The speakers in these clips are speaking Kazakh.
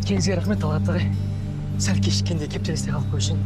Келіңізге рахмет Талғат ағай. Сәл кешіккенде кептелісте қалып қойшын.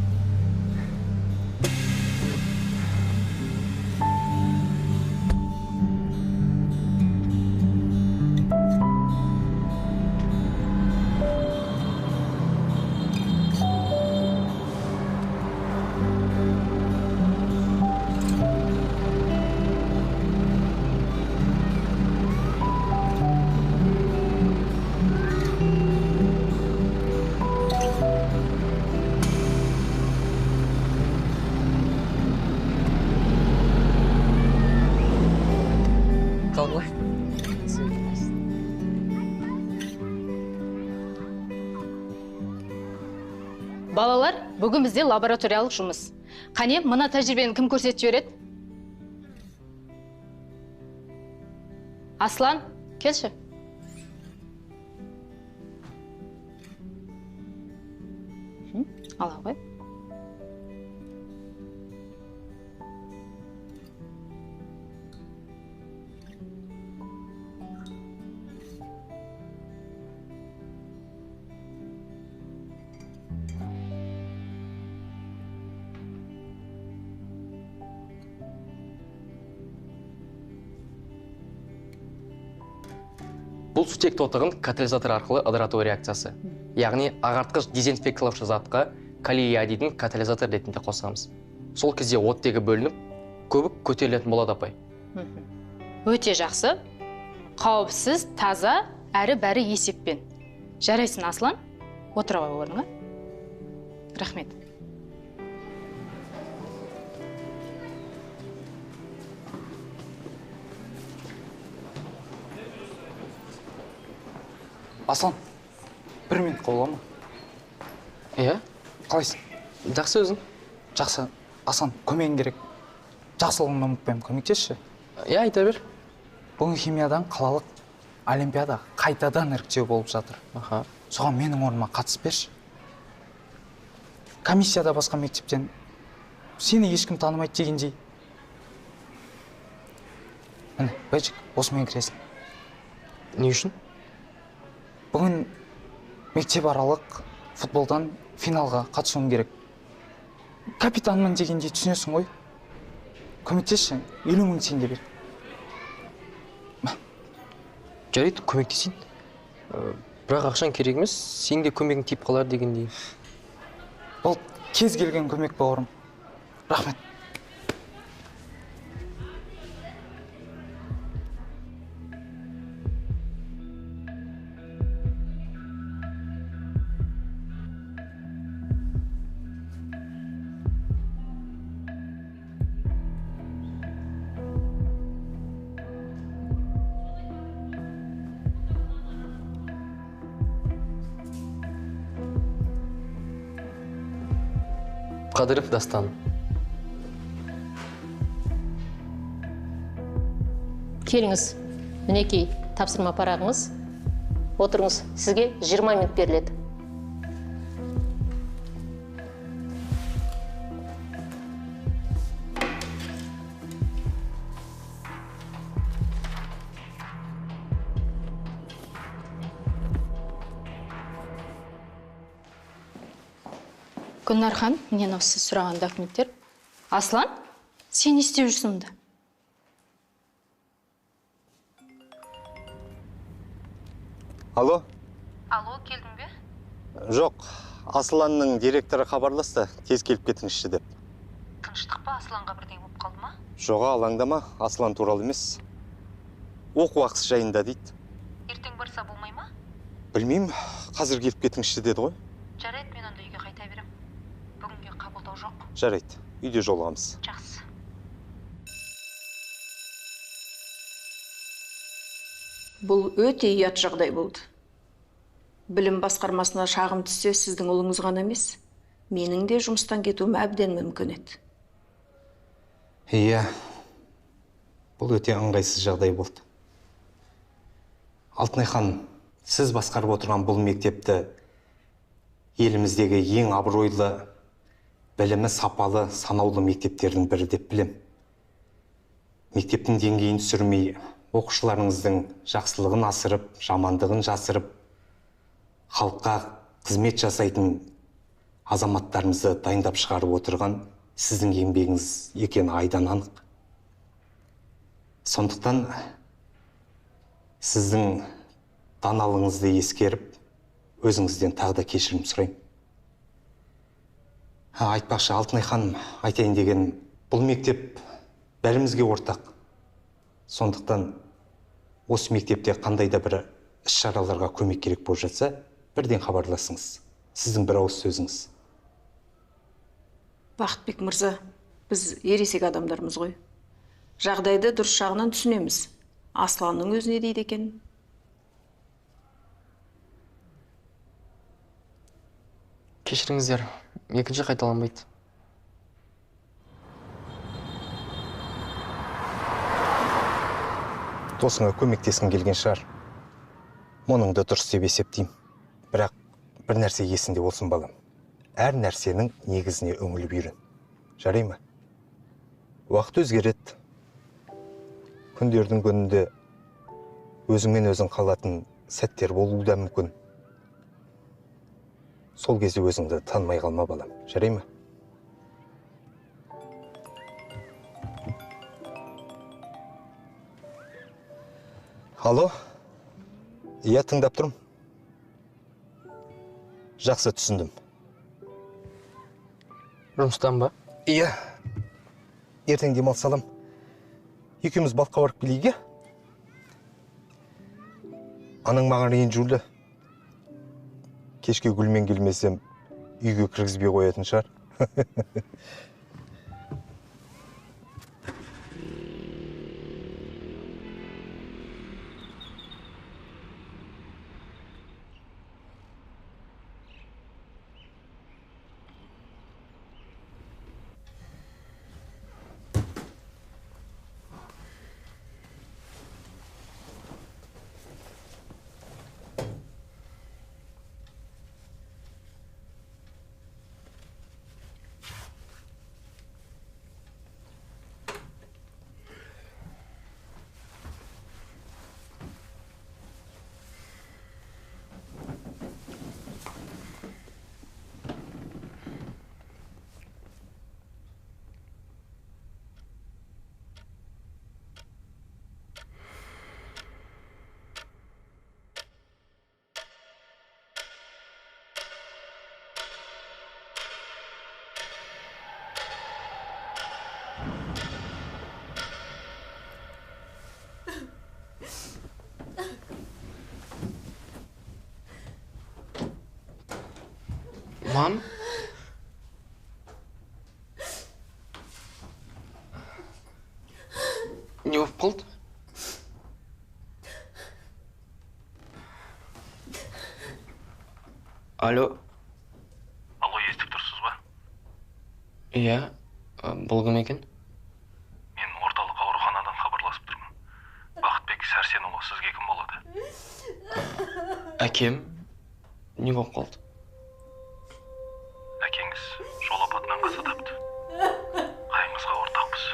Балалар, бүгін бізде лабораториялық жұмыс. Қане, мына тәжірибені кім көрсетіп жібереді? Аслан, келші. Ала ғой. Бұл сутек тотығын катализатор арқылы ыдырату реакциясы. Яғни ағартқыш дезинфекциялаушы затқа калий иодидін катализатор ретінде қосамыз. Сол кезде оттегі бөлініп, көбік көтерілетін болады апай. Өте жақсы. Қауіпсіз, таза, әрі-бәрі есеппен. Жарайсың, Аслан. Отыра ғой орныңа. Рахмет. Аслан, бір минут қола ма? Иә? Қалайсың? Жақсы өзің? Жақсы. Аслан, көмегің керек. Жақсылығымды ұмытпаймын, көмектесші. Иә, айта бер. Бүгін химиядан қалалық олимпиада қайтадан іріктеу болып жатыр. Соған менің орныма қатысып берші. Комиссияда басқа мектептен сені ешкім танымайды дегендей. Міне, бәжік, осымен кіресің. Не үшін? Бүгін мектеп аралық футболдан финалға қатысуым керек. Капитанмын дегендей түсінесің ғой. Көмектесші, 50 мың теңге бер. Жарайды, көмектесейін. Бірақ ақшаң керек емес, сен де көмегің тиіп қалар дегендей. Бұл кез келген көмек бауырым. Рахмет. Қадыров Дастан. Келіңіз, мінекей тапсырма парағыңыз. Отырыңыз, сізге 20 минут беріледі. Гүлнархан, менен осы сұраған документтер. Аслан, сен не істеп жүрсің мұнда? Алло? Алло, келдің бе? Жоқ, Асланның директоры хабарласты, тез келіп кетіңізші деп. Тыныштық па, Асланға бірдеңе болып қалды ма? Жоға, алаңдама, Аслан туралы емес. Оқу уақыты жайында дейді. Ертең барса болмай ма? Білмеймін, қазір келіп кетіңізші деді ғой. Жарайды, мен онда үйге қайта берем. Бүгінге қабылдау жоқ. Жарайды, үйде жолығамыз. Жақсы. Бұл өте ұят жағдай болды. Білім басқармасына шағым түссе, сіздің ұлыңыз ғана емес, менің де жұмыстан кетуім әбден мүмкін еді. Иә, бұл өте ыңғайсыз жағдай болды. Алтынай ханым, сіз басқарып отырған бұл мектепті еліміздегі ең абыройлы, білімі сапалы, санаулы мектептердің бірі деп білем. Мектептің деңгейін түсірмей, оқушыларыңыздың жақсылығын асырып, жамандығын жасырып, халыққа қызмет жасайтын азаматтарымызды дайындап шығарып отырған сіздің еңбегіңіз екені айдан анық. Сондықтан сіздің даналығыңызды ескеріп, өзіңізден тағы да кешірім сұраймын. Айтпақшы, Алтынай ханым, айтайын деген, бұл мектеп бәрімізге ортақ. Сондықтан осы мектепте қандай да бір іс-шараларға көмек керек болып жатса, бірден хабарласыңыз. Сіздің бір ауыз сөзіңіз. Бақытбек мырза, біз ересек адамдармыз ғой. Жағдайды дұрыс жағынан түсінеміз. Асланның өзіне дейді екен. Кешіріңіздер, екінші қайталанбайды. Досыңа көмектескің келген шығар. Мұныңды дұрыс деп есептеймін. Бірақ бір нәрсе есінде болсын балам. Әр нәрсенің негізіне үңіліп үйрен. Жарай ма? Уақыт өзгереді. Күндердің күнінде өзіңмен өзің қалатын сәттер болуы да мүмкін. Сол кезде өзіңді танымай қалма балам. Жарай ма? Алло? Иә, тыңдап тұрмын. Жақсы түсіндім. Жұмыстан ба? Иә. Ертең демалыс алам. Екеуміз балыққа барып келейік, иә? Анаң маған ренжулі. Кешке гүлмен келмесем, үйге кіргізбей қоятын шығар. Мам? Не болып қалды? Алло? Алло, естіп тұрсыз ба? Иә, бұл кім екен? Мен орталық ауруханадан хабарласып тұрмын. Бақытбек Сәрсенұлы, сізге кім болады? Әкем? Не болып қалды? Әкеңіз жол апатынан қаза тапты. Қайғыңызға ортақпыз.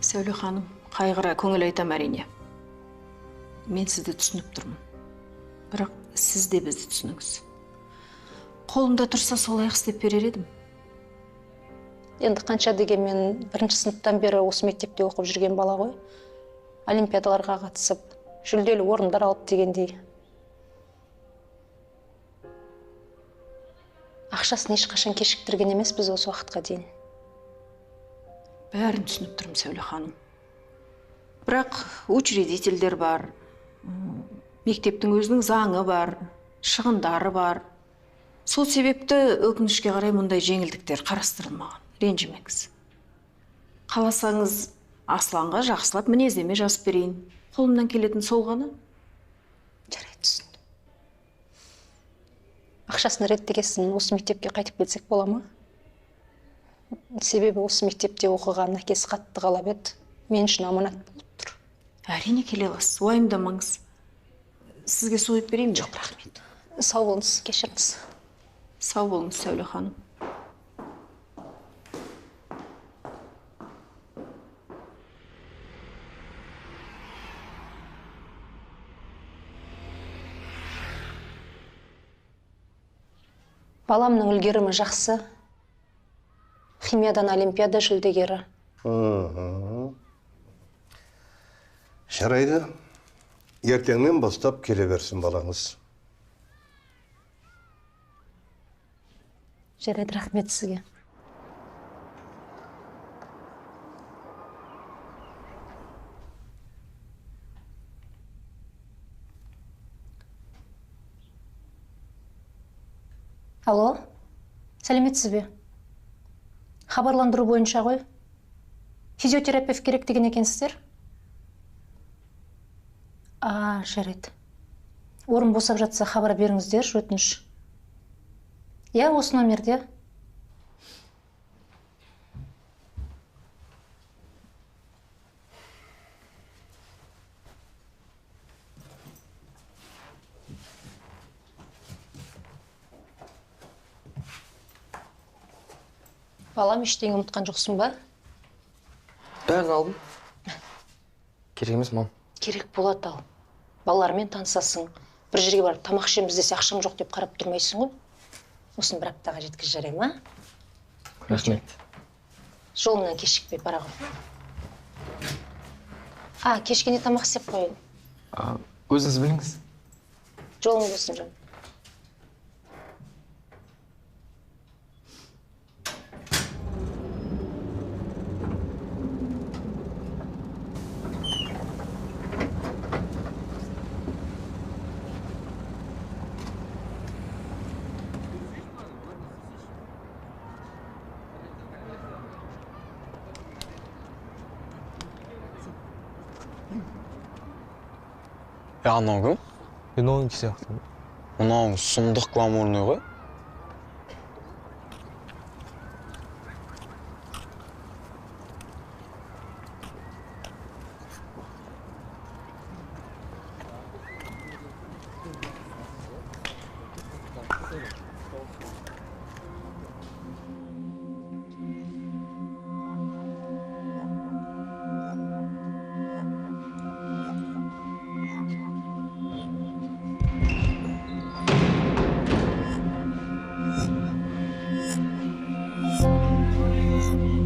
Сәуле ханым, қайғыра көңіл айтам әрине. Мен сізді түсініп тұрмын. Бірақ сіз де бізді түсініңіз. Қолымда тұрса солай істеп берер едім. Енді қанша дегенмен бірінші сыныптан бері осы мектепте оқып жүрген бала ғой. Олимпиадаларға қатысып, жүлделі орындар алып дегендей. Ақшасын ешқашан кешіктірген емес біз осы уақытқа дейін. Бәрін түсініп тұрмын, Сәуле ханым. Бірақ учредительдер бар, мектептің өзінің заңы бар, шығындары бар. Сол себепті өкінішке қарай мұндай жеңілдіктер қарастырылмаған. Ренжімеңіз. Қаласаңыз, Асланға жақсылап мінездеме жазып берейін. Қолымнан келетін сол ғана. Жарайды, түсіндім. Ақшасын реттегесін осы мектепке қайтып келсек бола ма? Себебі осы мектепте оқыған әкесі қатты қалап еді. Мен үшін аманат болып тұр. Әрине келе аласыз, уайымдамаңыз. Сізге су құйып берейін бе? Жоқ, рахмет. Сау болыңыз, кешіріңіз. Сау болыңыз, Сәуле ханым. Баламның үлгерімі жақсы. Химиядан олимпиада жүлдегері. Жарайды. Ертеңнен бастап келе берсін балаңыз. Жарайды, рахмет сізге. Алло, сәлеметсіз бе? Хабарландыру бойынша ғой. Физиотерапевт керек деген екенсіздер? Жарайды. Орын босап жатса хабар беріңіздер, өтініш. Я осы номерде. Балам, ештеңе ұмытқан жоқсың ба? Бәрін алдым. Керек емес, мам. Керек болады ал. Балалармен танысасың. Бір жерге барып тамақ ішеміз десе ақшам жоқ деп қарап тұрмайсың ғой. Осыны бір аптаға жеткіз жарай ма? Рахмет. Жолыңнан кешікпей бара ғой. Кешкенде тамақ істеп қойын. Өзіңіз біліңіз. Жолың болсын, жан. Анау кім? Мен сияқты. Мынауың сұмдық гламурный ғой.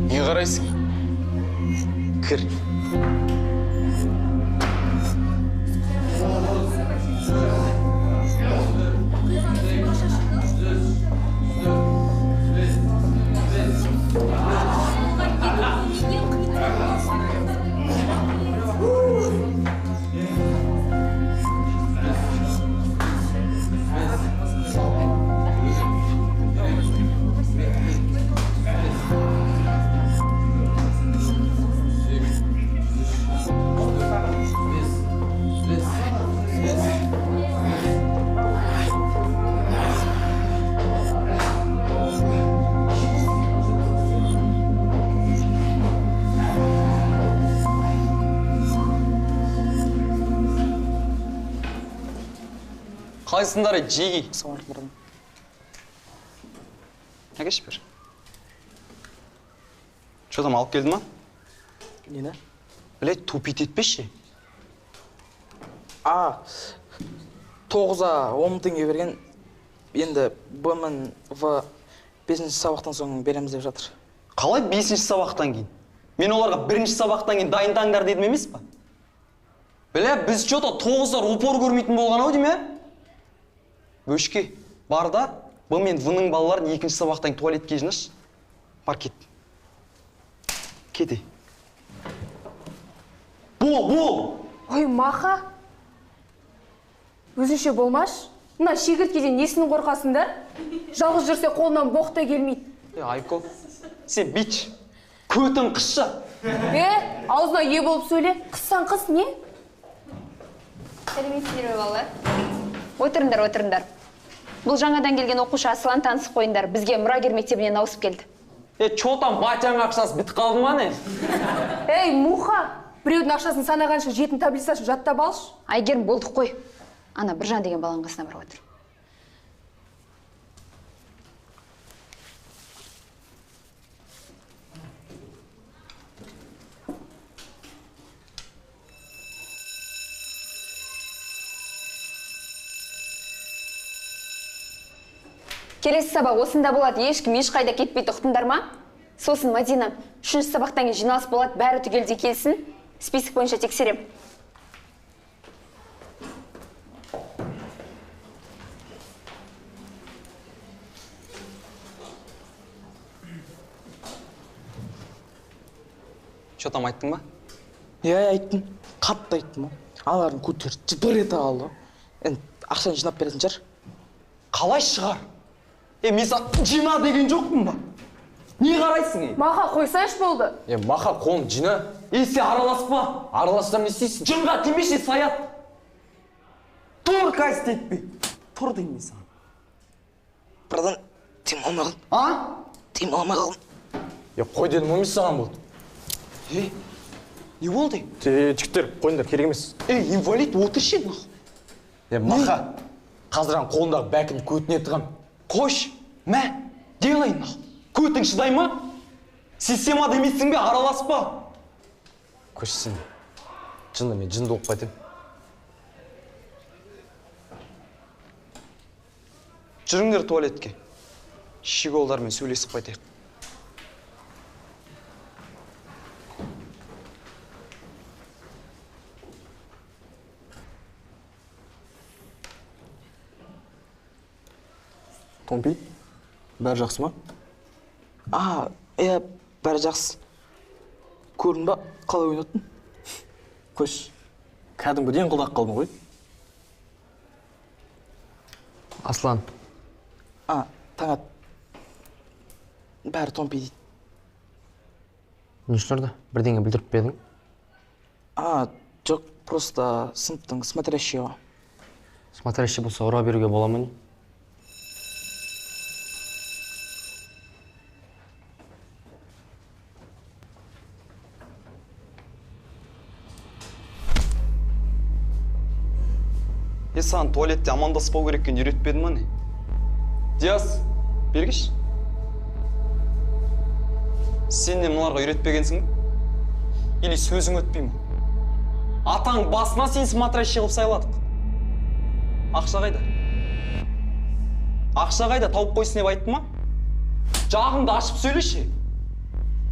Не қарайсың? Кір. Қалайсыңдар, жеги. Сауарқылырым. Әкеш бер. Что там, алып келді ма? Нені? Блядь, тупить етпеші. 9-а 10 теңге берген. Енді Б мен В 5-ші сабақтан соң береміз деп жатыр. Қалай 5-ші сабақтан кейін? Мен оларға 1-ші сабақтан кейін дайындаңдар дедім емес па? Бля, біз что-то 9-дар упор көрмейтін болған ау дейме? Бөшке, бар да, Б мен В-ның балаларын 2-ші сабақтан туалетке жинаш. Бар кет. Кете. Бол! Ой, Маха. Өзінше болмаш. Мына шегірткеден несін қорқасыңдар? Жалғыз жүрсе қолынан боқта келмейді. Айко, сен бич, көтің қысшы. Аузына ие болып сөйле. Қыссан қыс не? Сәлеметсіздер балалар. Отырыңдар. Бұл жаңадан келген оқушы Аслан, танысып қойыңдар. Бізге мұрагер мектебінен ауысып келді. Чо там батяң ақшасы бітіп қалды ма не? Муха! Біреудің ақшасын санағанша жетін таблицасын жаттап алшы. Айгерім, болдық қой. Ана Біржан деген баланың қасына барып отыр. Келесі сабақ осында болады, ешкім ешқайда кетпейді, ұқтыңдар ма? Сосын Мадина, 3-ші сабақтан кейін жиналыс болады, бәрі түгелдей келсін. Список бойынша тексерем. Что там айттың ба? Айттым. Қатты айттым. Аларын көтер, жыбыр ете қалды. Енді ақшаны жинап беретін шығар. Қалай шығар? Мен жина деген жоқпын ба? Не қарайсың? Маха, қойсайш болды. Маха, қолын жина. Сен араласпа. Аралассам не істейсің? Жынға тимеші, саят. Тұр, кайсы етпе. Тұр деймін саған. Брадан, тем алмай қалдым. Тем алмай қалдым. Қой дедім емес саған болды. Не болды? Жігіттер, қойыңдар, керек емес. Инвалид, отыршы еді. Маха, қазіран қолындағы бәкін көтіне тығам. Қош, мә, делайын. Көтің шыдай ма? Система демейсің бе, араласпа. Көшсін. Жынды мен жынды оқып қайтем. Жүріңдер туалетке. Шиголдармен сөйлесіп қайтайық. Томпи, бәрі жақсы ма? Бәрі жақсы. Көрдің ба, қалай ойнаттың? Көш, кәдімгіден құлдақ қалдың ғой. Аслан. Таңат. Бәрі Томпи дейді. Не үшін ұрды? Бірдеңе білдіріп бедің? Жоқ, просто сыныптың смотрящийға. Смотрящий болса ұра беруге бола ма не? Саған туалетте амандаспау кереккен үйретпеді ма не? Диас, бергіш. Сен не мыналарға үйретпегенсің бе? Или сөзің өтпей ма? Атаң басына сен смотрящий қылып сайладық. Ақша қайда? Ақша қайда? Тауып қойсын деп айтты ма? Жағыңды ашып сөйлеші.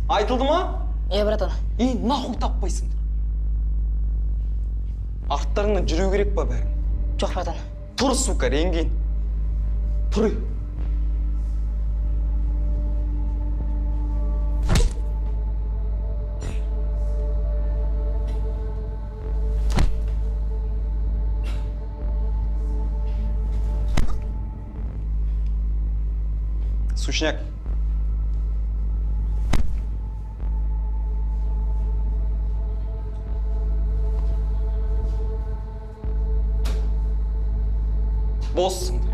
Айтылды ма? Братан. Нахуй таппайсың. Арттарыңнан жүру керек па бәрің? Жоқ, братан. Тұр, сука, ренген. Тұр. Сушняк. Боссыңдар.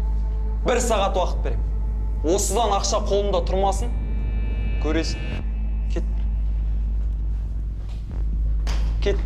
1 сағат уақыт берем. Осыдан ақша қолында тұрмасын. Көресің. Кет. Кет.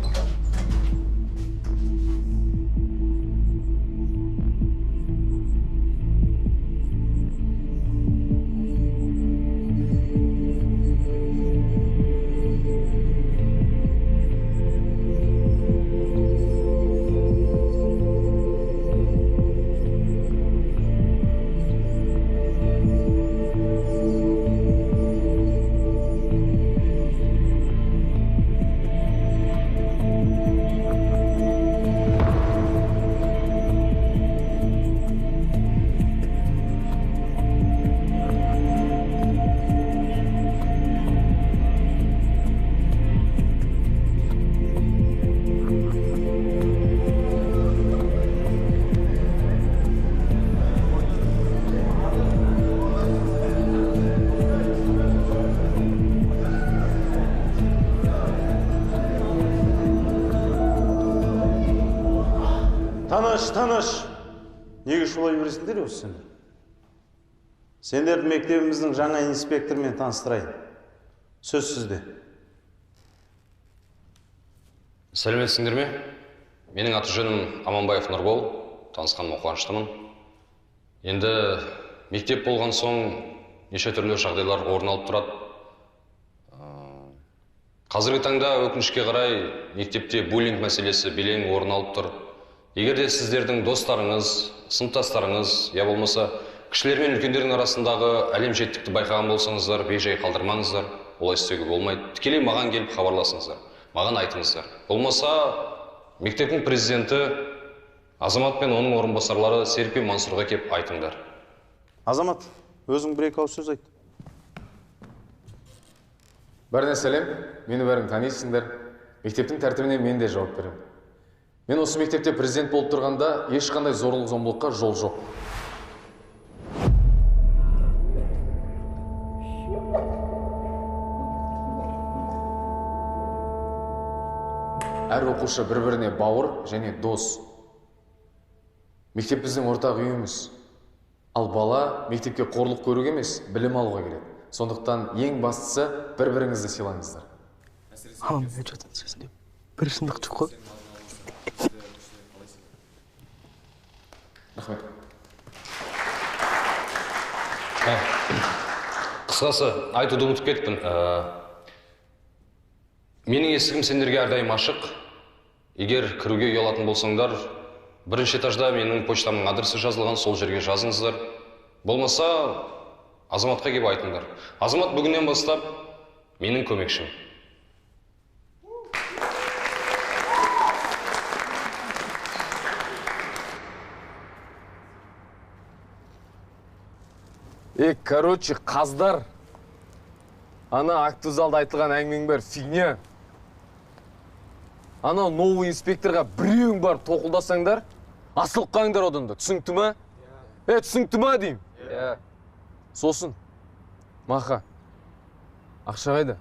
Таныш. Неге шулай бересіңдер осы сендер? Сендерді мектебіміздің жаңа инспекторымен таныстырайын. Сөз сізде. Сәлеметсіңдер ме? Менің аты жөнім Аманбаев Нұрбол, танысқаныма қуаныштымын. Енді мектеп болған соң неше түрлі жағдайлар орын алып тұрады. Қазіргі таңда өкінішке қарай мектепте буллинг мәселесі белең орын алып тұр. Егер де сіздердің достарыңыз, сыныптастарыңыз, я болмаса кішілер мен үлкендердің арасындағы әлем жеттікті байқаған болсаңыздар, бейжай қалдырмаңыздар. Олай істеуге болмайды. Тікелей маған келіп хабарласыңыздар. Маған айтыңыздар. Болмаса мектептің президенті Азамат пен оның орынбасарлары Серік пен Мансұрға келіп айтыңдар. Азамат, өзің бір-екі ауыз сөз айт. Бәріне сәлем, мені бәрің танисыңдар. Мектептің тәртібіне мен де жауап беремін. Мен осы мектепте президент болып тұрғанда ешқандай зорлық-зомбылыққа жол жоқ. Әр оқушы бір-біріне бауыр және дос. Мектеп біздің ортақ үйіміз. Ал бала мектепке қорлық көруге емес, білім алуға келеді. Сондықтан ең бастысы бір-біріңізді сыйлаңыздар. Ағам, мен жататын сөзінде бір шындық жоқ қой. Рахмет. Қысқасы, айтуды ұмытып кетіппін. Менің есігім сендерге әрдайым ашық. Егер кіруге ұялатын болсаңдар, бірінші этажда менің почтамның адресі жазылған, сол жерге жазыңыздар. Болмаса, Азаматқа келіп айтыңдар. Азамат бүгіннен бастап менің көмекшім. Короче, қаздар. Ана акті залда айтылған әңгімең бар, фигня. Ана новый инспекторға біреуің бар тоқылдасаңдар, асылып қаңдар одан да. Түсінікті ма? Түсінікті ма деймін? Сосын, Маха, ақша қайда?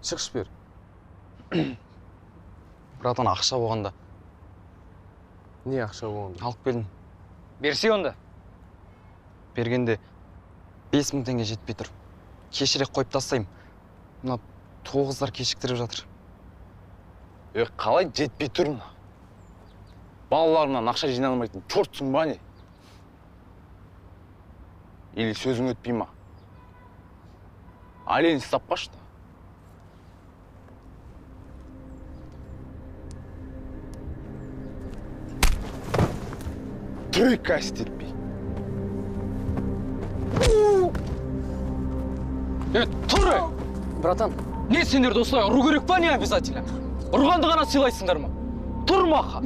Шықш бер. Братан, ақша болғанда. Не ақша болғанда? Алып келдім. Берсе онда. Бергенде 5000 теңге жетпей тұр. Кешірек қойып тастайым. Мына тоғыздар кешіктіріп жатыр. Қалай жетпей тұрмын? Балаларымнан ақша жиналмайтын чортсың ба не? Или сөзің өтпей ма? Ален ұстап қашты. Түрек әсет етпей. Тұры! Братан, не сендерді осылай ұру керек па не обязательно? Ұрғанды ғана сыйлайсыңдар ма? Тұр Маха!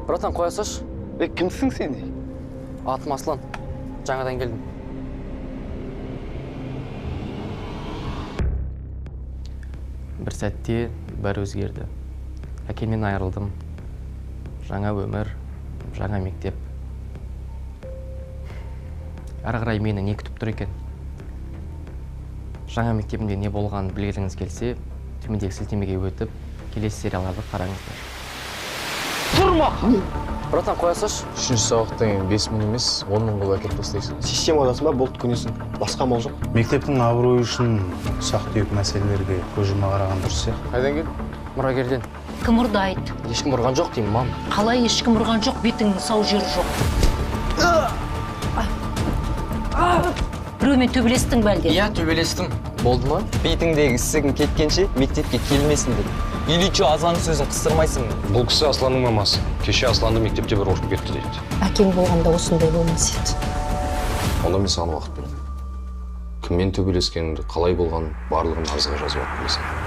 Братан, қоясаш? Кімсің сен? Атым Аслан. Жаңадан келдім. Бір сәтте бәрі өзгерді. Әкемнен айырылдым. Жаңа өмір, жаңа мектеп. Әрі қарай мені не күтіп тұр екен? Жаңа мектебімде не болғанын білгіңіз келсе, төмендегі сілтемеге өтіп, келесі серияларды қараңыздар. Тұрма! Братан, қоясаш? 3-ші сабақтан 5000 емес, 10.000 қол әкеліп тастайсың. Системадасың ба, болды көнесің. Басқа мол жоқ. Мектептің абыройы үшін ұсақ-түйек мәселелерге көз жұма қараған дұрыс сияқты. Қайдан келдің? Мұрагерден. Кім ұрды айт? Ешкім ұрған жоқ деймін, мам. Қалай ешкім ұрған жоқ, бетіңнің сау жері жоқ. Біреумен төбелестің бәлде? Иә, төбелестім. Болды ма? Бетіңдегі ісігің кеткенше мектепке келмесін деді. Или че Асланның сөзін қыстырмайсың? Бұл кісі Асланның мамасы. Кеше Асланды мектепте бір ұрып кетті дейді. Әкем болғанда осындай болмас еді. Онда мен саған уақыт беремін. Кіммен төбелескеніңді, қалай болғанын барлығын арызға жазып алып келесің.